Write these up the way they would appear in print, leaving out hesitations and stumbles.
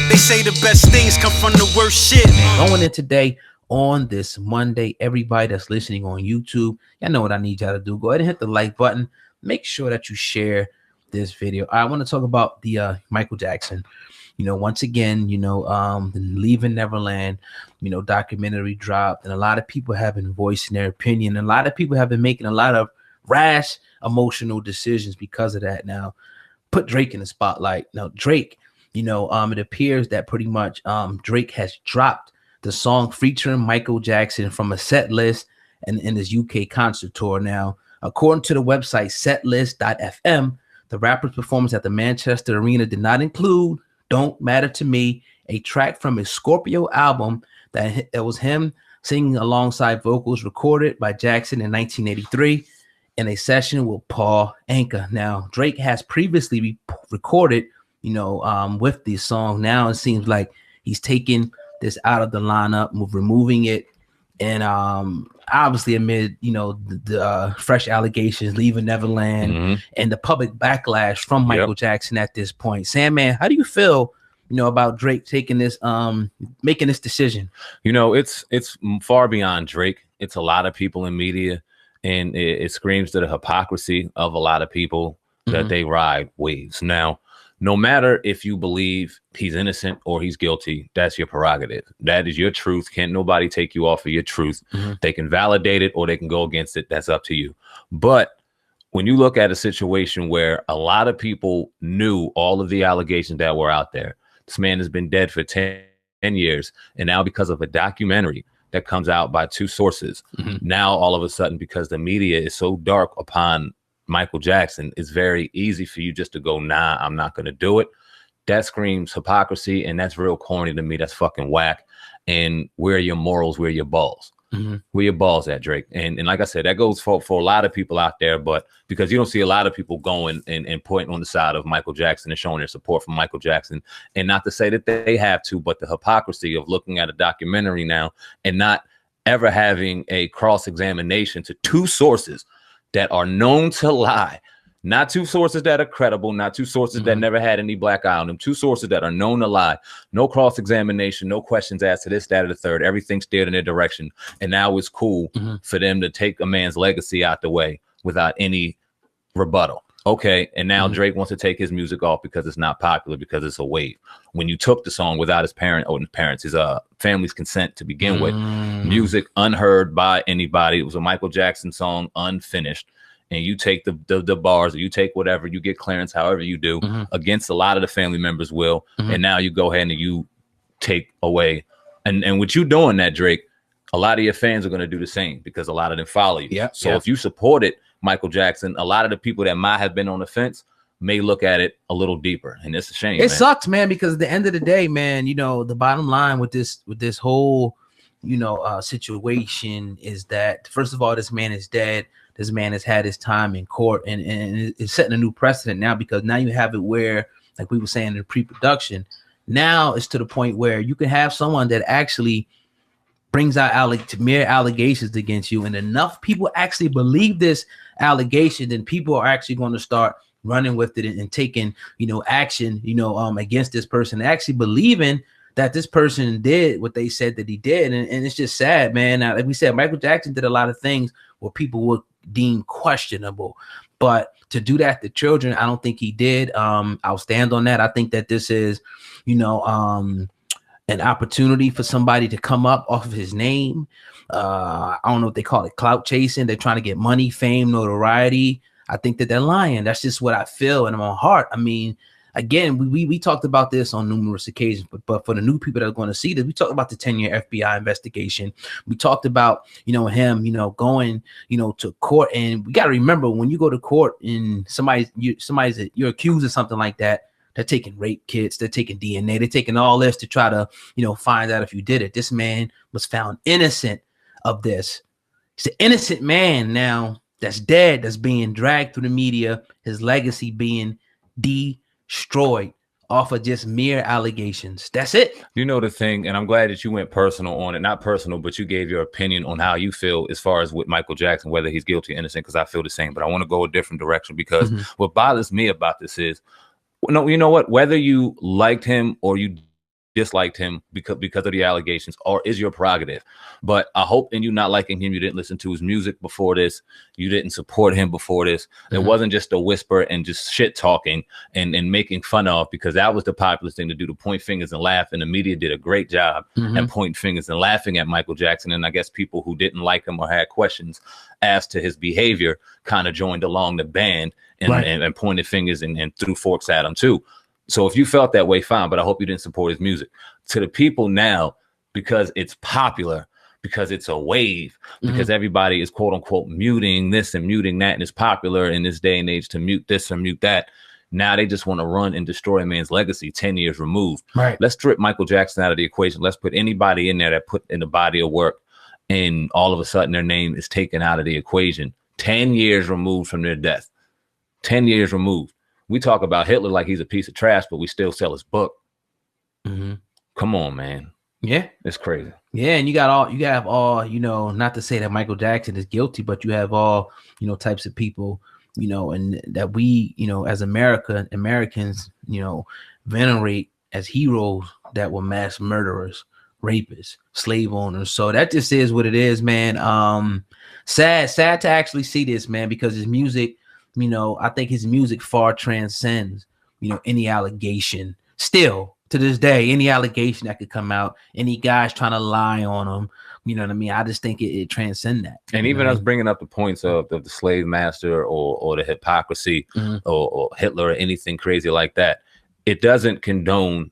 They say the best things come from the worst shit. Going in today on this Monday, everybody that's listening on YouTube, y'all know what I need y'all to do. Go ahead and hit the like button. Make sure that you share this video. I want to talk about the Michael Jackson. Once again, the Leaving Neverland, documentary dropped, and a lot of people have been voicing their opinion. And a lot of people have been making a lot of rash, emotional decisions because of that. Now, put Drake in the spotlight. Now, Drake, it appears that pretty much Drake has dropped the song featuring Michael Jackson from a set list and in his UK concert tour. Now, according to the website setlist.fm, the rapper's performance at the Manchester Arena did not include Don't Matter to Me, a track from his Scorpio album that was him singing alongside vocals recorded by Jackson in 1983 in a session with Paul Anka. Now, Drake has previously recorded, with this song. Now it seems like he's taking this out of the lineup, removing it, and obviously amid the fresh allegations, Leaving Neverland, and the public backlash from Michael Jackson at this point. Sandman, how do you feel about Drake taking this making this decision? It's far beyond Drake. It's a lot of people in media, and it screams to the hypocrisy of a lot of people that they ride waves. Now, no matter if you believe he's innocent or he's guilty, that's your prerogative. That is your truth. Can't nobody take you off of your truth. They can validate it or they can go against it. That's up to you. But when you look at a situation where a lot of people knew all of the allegations that were out there, this man has been dead for 10 years. And now because of a documentary that comes out by two sources, now all of a sudden, because the media is so dark upon Michael Jackson, it's very easy for you just to go, nah, I'm not going to do it. That screams hypocrisy, and that's real corny to me. That's fucking whack. And where are your morals? Where are your balls? Where your balls at, Drake? And like I said, that goes for a lot of people out there, but because you don't see a lot of people going and pointing on the side of Michael Jackson and showing their support for Michael Jackson. And not to say that they have to, but the hypocrisy of looking at a documentary now and not ever having a cross-examination to two sources that are known to lie, not two sources that are credible, not two sources that never had any black eye on them, two sources that are known to lie, no cross-examination, no questions asked to this, that, or the third, everything steered in their direction. And now it's cool for them to take a man's legacy out the way without any rebuttal. Okay, and now Drake wants to take his music off because it's not popular, because it's a wave. When you took the song without his his family's consent to begin with, music unheard by anybody. It was a Michael Jackson song, unfinished, and you take the bars, or you take whatever, you get clearance, however you do, against a lot of the family members will, and now you go ahead and you take away, and with you doing that, Drake, a lot of your fans are going to do the same because a lot of them follow you. So if you supported Michael Jackson, a lot of the people that might have been on the fence may look at it a little deeper, and it's a shame. It sucks, man, because at the end of the day, man, the bottom line with this whole situation is that, first of all, this man is dead. This man has had his time in court, and it's setting a new precedent now, because now you have it where, like we were saying in pre-production, now it's to the point where you can have someone that actually brings out mere allegations against you, and enough people actually believe this allegation, then people are actually going to start running with it and taking action against this person, actually believing that this person did what they said that he did. And it's just sad, man. Now, like we said, Michael Jackson did a lot of things where people would deem questionable, but to do that to children, I don't think he did. I'll stand on that. I think that this is an opportunity for somebody to come up off of his name. I don't know if they call it clout chasing. They're trying to get money, fame, notoriety. I think that they're lying. That's just what I feel in my heart. I mean, again, we talked about this on numerous occasions, but for the new people that are going to see this, we talked about the 10-year FBI investigation. We talked about, him, going, to court. And we got to remember, when you go to court and you're accused of something like that, they're taking rape kits, they're taking DNA, they're taking all this to try to, find out if you did it. This man was found innocent of this. He's an innocent man now that's dead, that's being dragged through the media, his legacy being destroyed off of just mere allegations. That's it. The thing, and I'm glad that you went personal on it, not personal, but you gave your opinion on how you feel as far as with Michael Jackson, whether he's guilty or innocent, because I feel the same, but I want to go a different direction, because what bothers me about this is, you know what, whether you liked him or you disliked him because of the allegations, or is your prerogative. But I hope in you not liking him, you didn't listen to his music before this. You didn't support him before this. It wasn't just a whisper and just shit talking and making fun of, because that was the popular thing to do, to point fingers and laugh. And the media did a great job at pointing fingers and laughing at Michael Jackson. And I guess people who didn't like him or had questions as to his behavior kind of joined along the band and pointed fingers and threw forks at him too. So if you felt that way, fine, but I hope you didn't support his music. To the people now, because it's popular, because it's a wave, because everybody is quote unquote muting this and muting that, and it's popular in this day and age to mute this and mute that. Now they just want to run and destroy a man's legacy 10 years removed. Right. Let's strip Michael Jackson out of the equation. Let's put anybody in there that put in the body of work, and all of a sudden their name is taken out of the equation 10 years removed from their death. 10 years removed. We talk about Hitler like he's a piece of trash, but we still sell his book. Come on, man. Yeah, it's crazy. Yeah, and you have all, you know, not to say that Michael Jackson is guilty, but you have all, you know, types of people, you know, and that we, you know, as Americans, you know, venerate as heroes that were mass murderers, rapists, slave owners. So that just is what it is, man. Sad to actually see this, man, because his music, you know, I think his music far transcends, you know, any allegation. Still to this day, any allegation that could come out, any guys trying to lie on him, you know what I mean? I just think it transcends that. And even us bringing up the points of the slave master or the hypocrisy or Hitler or anything crazy like that, it doesn't condone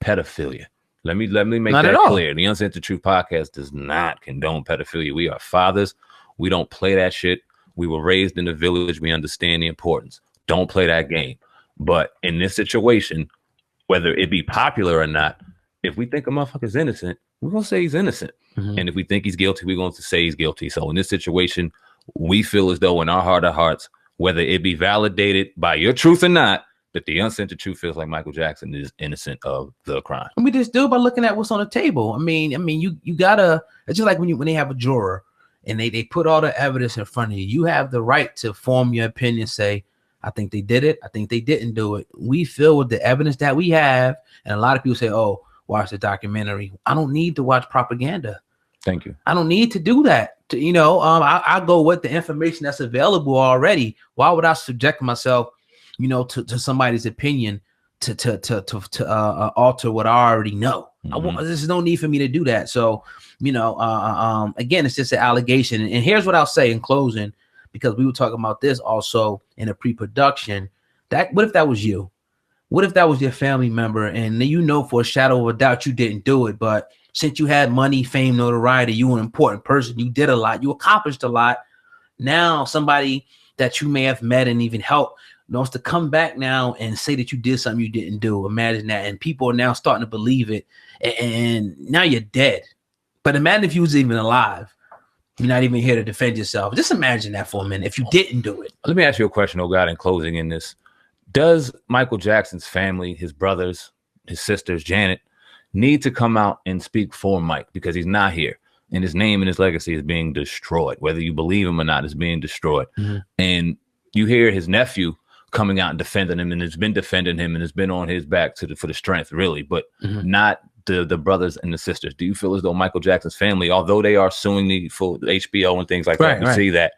pedophilia. Let me make that clear. The Uncensored Truth podcast does not condone pedophilia. We are fathers. We don't play that shit. We were raised in the village. We understand the importance. Don't play that game. But in this situation, whether it be popular or not, if we think a motherfucker's innocent, we're going to say he's innocent. And if we think he's guilty, we're going to say he's guilty. So in this situation, we feel as though in our heart of hearts, whether it be validated by your truth or not, that the Uncensored Truth feels like Michael Jackson is innocent of the crime. And we just do by looking at what's on the table. I mean, you gotta, it's just like when they have a juror and they put all the evidence in front of you, you have the right to form your opinion, say, I think they did it. I think they didn't do it. We feel with the evidence that we have. And a lot of people say, oh, watch the documentary. I don't need to watch propaganda. Thank you. I don't need to do that. You know, I go with the information that's available already. Why would I subject myself, you know, to somebody's opinion to alter what I already know? There's no need for me to do that. So, you know, again, it's just an allegation. And here's what I'll say in closing, because we were talking about this also in a pre-production. That what if that was you? What if that was your family member, and you know for a shadow of a doubt you didn't do it, but since you had money, fame, notoriety, you were an important person, you did a lot, you accomplished a lot. Now somebody that you may have met and even helped wants to come back now and say that you did something you didn't do. Imagine that. And people are now starting to believe it. And now you're dead. But imagine if you was even alive. You're not even here to defend yourself. Just imagine that for a minute if you didn't do it. Let me ask you a question, oh God, in closing in this. Does Michael Jackson's family, his brothers, his sisters, Janet, need to come out and speak for Mike, because he's not here and his name and his legacy is being destroyed? Whether you believe him or not, is being destroyed. And you hear his nephew coming out and defending him, and has been defending him and has been on his back for the strength, really, but not the brothers and the sisters. Do you feel as though Michael Jackson's family, although they are suing the full HBO and things like that, you see that,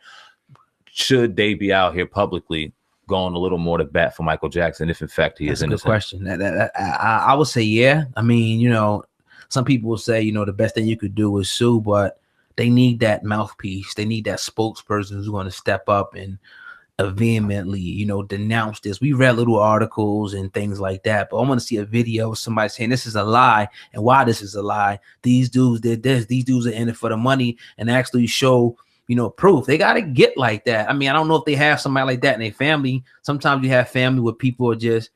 should they be out here publicly going a little more to bat for Michael Jackson if in fact he is innocent? That's a good question. I would say, yeah. I mean, you know, some people will say, you know, the best thing you could do is sue, but they need that mouthpiece. They need that spokesperson who's going to step up and vehemently, you know, denounce this. We read little articles and things like that, but I want to see a video of somebody saying this is a lie and why this is a lie. These dudes did this. These dudes are in it for the money, and actually show, you know, proof. They got to get like that. I mean, I don't know if they have somebody like that in their family. Sometimes you have family where people are just,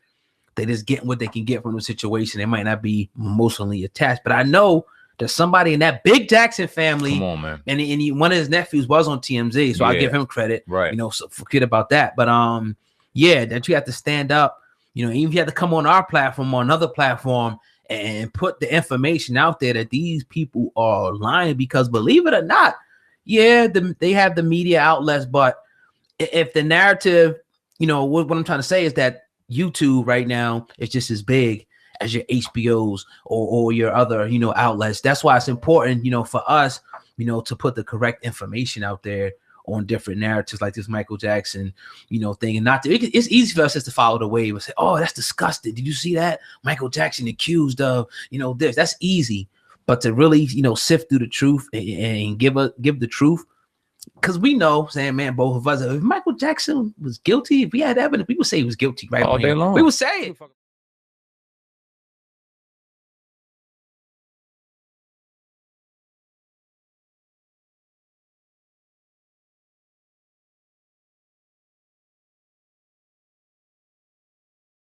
they just get what they can get from the situation. They might not be emotionally attached, but I know there's somebody in that big Jackson family. Come on, man. And one of his nephews was on TMZ, so I give him credit. Right. You know, so forget about that. But yeah, that you have to stand up. You know, even if you have to come on our platform or another platform and put the information out there that these people are lying, because believe it or not, yeah, they have the media outlets, but if the narrative, you know, what I'm trying to say is that YouTube right now is just as big as your HBOs or your other, you know, outlets. That's why it's important, you know, for us, you know, to put the correct information out there on different narratives like this Michael Jackson, you know, thing. And not to, it's easy for us just to follow the wave and say, oh, that's disgusting. Did you see that? Michael Jackson accused of, you know, this. That's easy. But to really, you know, sift through the truth and give the truth, because we know, saying, man, both of us, if Michael Jackson was guilty, if we had evidence, we would say he was guilty, right? All day long. We would say it.